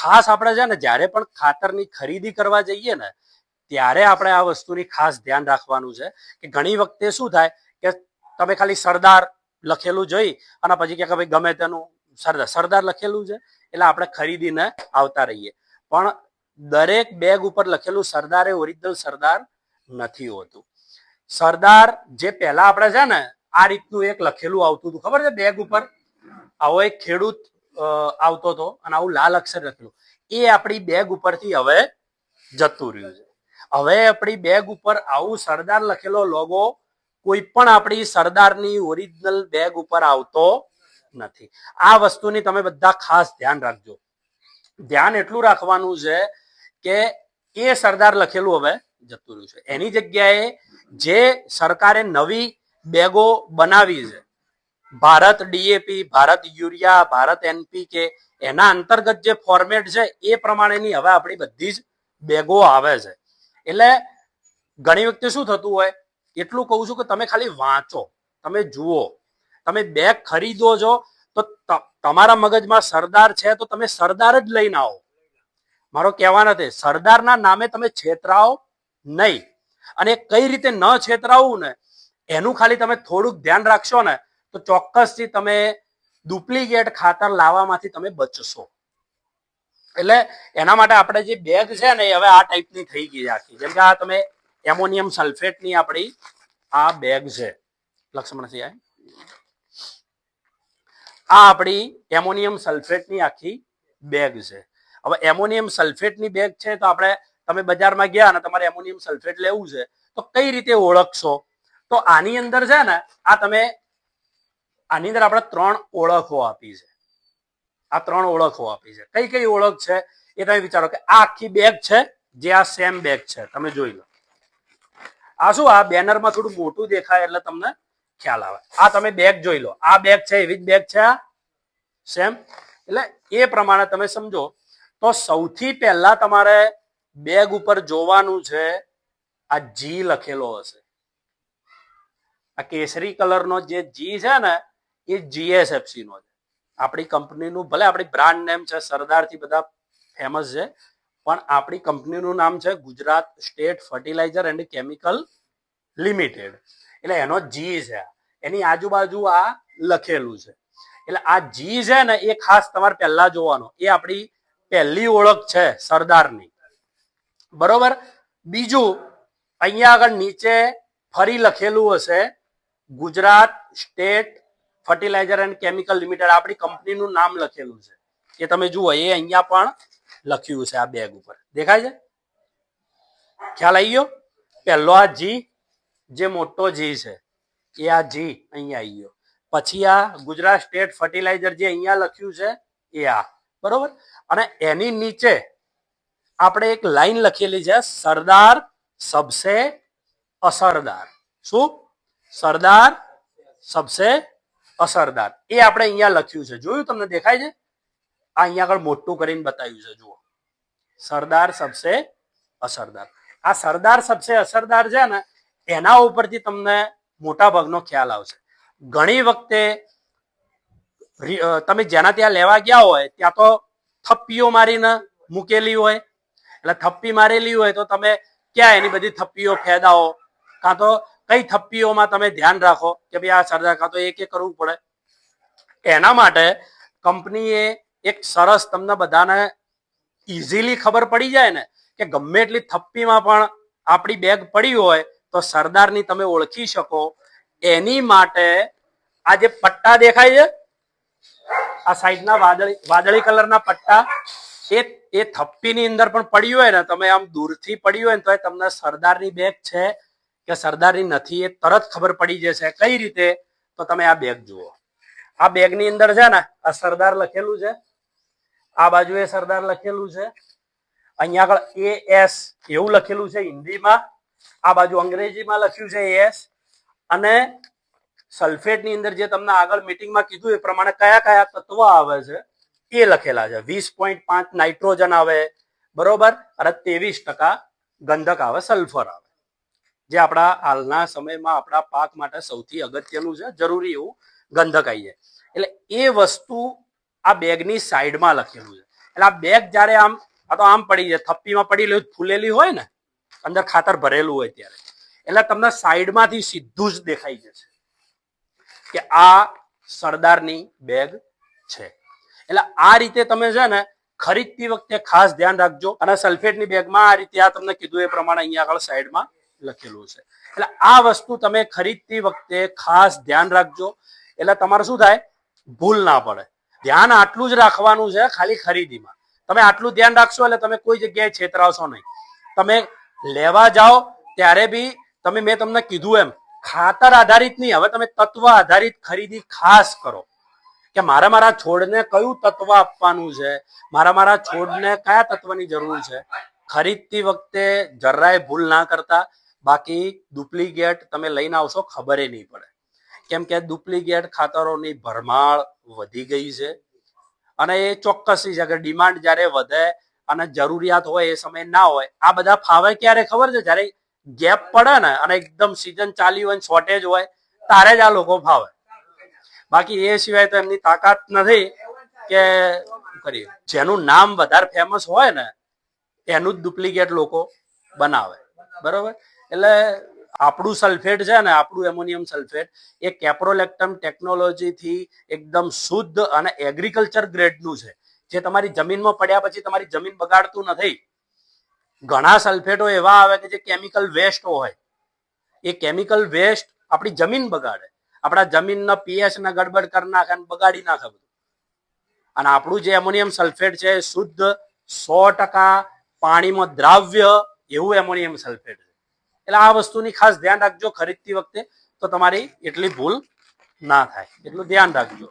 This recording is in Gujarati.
ખાસ આપણે છે ને જ્યારે પણ ખાતરની ખરીદી કરવા જઈએ ને ત્યારે આપણે આ વસ્તુની ખાસ ધ્યાન રાખવાનું છે કે ઘણી વખતે શું થાય કે તમે ખાલી સરદાર લખેલું જોઈ અને પછી કે ભાઈ ગમે તેનું સરદાર લખેલું છે એટલે આપણે ખરીદીને આવતા રહીએ, પણ દરેક બેગ ઉપર લખેલું સરદાર એ ઓરિજિનલ સરદાર નથી હોતું. સરદાર જે પહેલા આપણે છે ને આ રીતનું એક લખેલું આવતું હતું, ખબર છે બેગ ઉપર આવો એક ખેડૂત આવતો હતો અને આવું લાલ અક્ષર લખેલું, એ આપણી બેગ ઉપરથી હવે જતું રહ્યું છે. હવે આપણી બેગ ઉપર આવું સરદાર લખેલો લોગો કોઈ પણ આપણી સરદારની ઓરિજિનલ બેગ ઉપર આવતો નથી. આ વસ્તુની તમે બધા ખાસ ધ્યાન રાખજો. ધ્યાન એટલું રાખવાનું છે કે એ સરદાર લખેલું હવે જતું રહ્યું છે. એની જગ્યાએ જે સરકારે નવી બેગો બનાવી છે, Bharat DAP, Bharat urea, Bharat NPK, એના અંતર્ગત જે ફોર્મેટ છે એ પ્રમાણેની હવે આપણી બધી જ બેગો આવે છે. એટલે ઘણી વખતે શું થતું હોય, એટલું કહું છું કે તમે ખાલી વાંચો, તમે જુઓ, તમે બેગ ખરીદો છો તો તમારા મગજમાં સરદાર છે તો તમે સરદાર જ લઈને આવો. મારો કહેવા નથી, સરદારના નામે તમે છેતરાઓ નહીં. અને કઈ રીતે ન છેતરાવું ને એનું ખાલી તમે થોડુંક ધ્યાન રાખશો ને તો ચોક્કસથી તમે ડુપ્લિકેટ ખાતર લાવવામાંથી તમે બચશો. એટલે એના માટે આપણે જે બેગ છે ને એ હવે આ ટાઈપની થઈ ગઈ આખી. જેમ કે આ તમે એમોનિયમ સલ્ફેટની આપણી આ બેગ છે, લક્ષ્મણસિંહ આ આપણી એમોનિયમ સલ્ફેટની આખી બેગ છે. હવે એમોનિયમ સલ્ફેટની બેગ છે તો આપણે તમે બજારમાં ગયા અને તમારે એમોનિયમ સલ્ફેટ લેવું છે તો કઈ રીતે ઓળખશો? તો આની અંદર છે ને આ તમે આની અંદર આપણે 3 ઓળખો આપી છે. આ 3 ઓળખો આપી છે. કઈ કઈ ઓળખ છે એ તમે વિચારો કે આ આખી બેગ છે, જે આ સેમ બેગ છે, તમે જોઈ લો. આ શું, આ બેનરમાં થોડું મોટું દેખાય એટલે તમને ખ્યાલ આવે. આ તમે બેગ જોઈ લો, આ બેગ છે એવી જ બેગ છે આ સેમ. એટલે એ પ્રમાણે તમે સમજો. તો સૌથી પહેલા તમારે બેગ ઉપર જોવાનું છે આ જી લખેલો હશે. આ કેસરી કલરનો જે જી છે ને એ જીએસએફસી નો છે. આપણી કંપનીનું, ભલે આપણી બ્રાન્ડ નેમ છે સરદારથી બધા ફેમસ છે, પણ આપણી કંપનીનું નામ છે Gujarat state fertilizer and chemical limited. એટલે એનો જી છે, એની આજુબાજુ આ લખેલું છે. એટલે આ જી છે ને એ ખાસ તમારે પહેલા જોવાનો, એ આપણી પહેલી ઓળખ છે સરદારની, બરોબર. બીજું અહીંયા આગળ નીચે ફરી લખેલું હશે Gujarat state fertilizer and chemical limited, આપણી કંપનીનું નામ લખેલું છે. એ તમે જુઓ, એ અહીંયા પણ લખ્યું છે આ બેગ ઉપર, દેખાય છે? ખ્યાલ આવી ગયો? પહેલો આ જી, જે મોટો જી છે એ આ જી અહીંયા આવી ગયો. પછી આ ગુજરાત સ્ટેટ ફર્ટિલાઇઝર જે અહીંયા લખ્યું છે એ આ, બરોબર. અને એની નીચે આપણે એક લાઈન લખેલી છે સરદાર સબસે અસરદાર. શું? સરદાર સબસે અસરદાર. એ આપણે અહીંયા લખ્યું છે, જોયું? તમને દેખાય છે? આ અહીંયા આગળ મોટું કરીને બતાવ્યું છે, જુઓ, સરદાર સબસે અસરદાર. આ સરદાર સબસે અસરદાર છે ને એના ઉપરથી તમને મોટા ભાગનો ખ્યાલ આવશે. ઘણી વખતે તમે જેના ત્યાં લેવા ગયા હોય ત્યાં તો થપ્પીઓ મારીને મૂકેલી હોય, એટલે થપ્પી મારેલી હોય તો તમે ક્યાં એની બધી થપ્પીઓ ફેદાઓ, કાં તો કઈ થપ્પીઓમાં તમે ધ્યાન રાખો કે ભાઈ આ સરદાર, કાં તો એક કરવું પડે. એના માટે કંપનીએ એક સરસ તમને બધાને ઇઝીલી ખબર પડી જાય ને કે ગમે એટલી થપ્પીમાં પણ આપણી બેગ પડી હોય તો સરદારની તમે ઓળખી શકો. એની માટે આ જે પટ્ટા દેખાય છે, આ સાઈડના વાદળી કલરના પટ્ટા, એ થપ્પીની અંદર પણ પડી હોય ને, તમે આમ દૂરથી પડી હોય ને તો તમને સરદારની બેગ છે કે સરદારની નથી એ તરત ખબર પડી જશે. કઈ રીતે? તો તમે આ બેગ જુઓ. આ બેગની અંદર છે ને આ સરદાર લખેલું છે, આ બાજુ એ સરદાર લખેલું છે, અહીંયા આગળ AS એવું લખેલું છે હિન્દીમાં, આ બાજુ અંગ્રેજીમાં લખ્યું છે AS. અને સલ્ફેટની અંદર જે તમને આગળ મીટિંગમાં કીધું એ પ્રમાણે કયા કયા તત્વો આવે છે એ લખેલા છે. 20.5 નાઇટ્રોજન આવે, બરોબર, અને 23% ગંધક આવે, સલ્ફર આવે, જે આપણા હાલના સમયમાં આપણા પાક માટે સૌથી અગત્યનું છે, જરૂરી એવું ગંધક આવી જાય. એટલે એ વસ્તુ આ બેગની સાઈડમાં લખેલું છે. એટલે આ બેગ જ્યારે આમ આ તો આમ પડી જાય, થપ્પીમાં પડી ફૂલેલી હોય ને, અંદર ખાતર ભરેલું હોય ત્યારે, એટલે તમને સાઈડમાંથી સીધું જ દેખાઈ જશે કે આ સરદારની બેગ છે. એટલે આ રીતે તમે છે ને ખરીદતી વખતે ખાસ ધ્યાન રાખજો. અને સલ્ફેટની બેગમાં આ રીતે આ તમને કીધું એ પ્રમાણે અહીંયા આગળ સાઈડમાં લખેલું છે. એટલે આ વસ્તુ તમે ખરીદતી વખતે ખાસ ધ્યાન રાખજો. એટલે તમારે શું થાય, ભૂલ ના પડે. ધ્યાન આટલું જ રાખવાનું છે ખાલી ખરીદીમાં. તમે આટલું ધ્યાન રાખશો એટલે તમે કોઈ જગ્યાએ છેતરાશો નહીં. તમે લેવા જાઓ ત્યારે બી તમે, મેં તમને કીધું એમ, ખાતર આધારિત નહીં, હવે તમે તત્વ આધારિત ખરીદી ખાસ કરો કે મારા છોડને કયું તત્વ આપવાનું છે, મારા છોડને કયા તત્વની જરૂર છે. ખરીદતી વખતે જરાય ભૂલ ના કરતા. બાકી ડુપ્લિકેટ તમે લઈને આવશો ખબર નહીં પડે, કેમ કે ડુપ્લિકેટ ખાતરોની ભરમાર વધી ગઈ છે. અને એ ચોક્કસ છે કે ડિમાન્ડ જ્યારે વધે અને જરૂરિયાત હોય એ સમય ના હોય. આ બધા ફાવે ક્યારે ખબર છે, જ્યારે ગેપ પડે ને અને એકદમ સીઝન ચાલી હોય, શોર્ટેજ હોય, તારે જ આ લોકો ફાવે. બાકી એ સિવાય તો એમની તાકાત નથી કે કરીએ. જેનું નામ વધારે ફેમસ હોય ને એનું જ ડુપ્લિકેટ લોકો બનાવે, બરોબર. એટલે આપણું સલ્ફેટ છે ને, આપણું એમોનિયમ સલ્ફેટ એ કેપ્રોલેક્ટમ ટેકનોલોજીથી એકદમ શુદ્ધ અને એગ્રીકલ્ચર ગ્રેડનું છે, જે તમારી જમીનમાં પડ્યા પછી તમારી જમીન બગાડતું નથી. ઘણા સલ્ફેટો એવા આવે કે જે કેમિકલ વેસ્ટ હોય, એ કેમિકલ વેસ્ટ આપણી જમીન બગાડે, આપણા જમીનના પીએચ ને ગડબડ કરી નાખે અને બગાડી નાખે બધું. અને આપણું જે એમોનિયમ સલ્ફેટ છે શુદ્ધ 100% પાણીમાં દ્રાવ્ય એવું એમોનિયમ સલ્ફેટ છે. એટલે આ વસ્તુની ખાસ ધ્યાન રાખજો ખરીદતી વખતે, તો તમારી એટલી ભૂલ ના થાય, એટલું ધ્યાન રાખજો.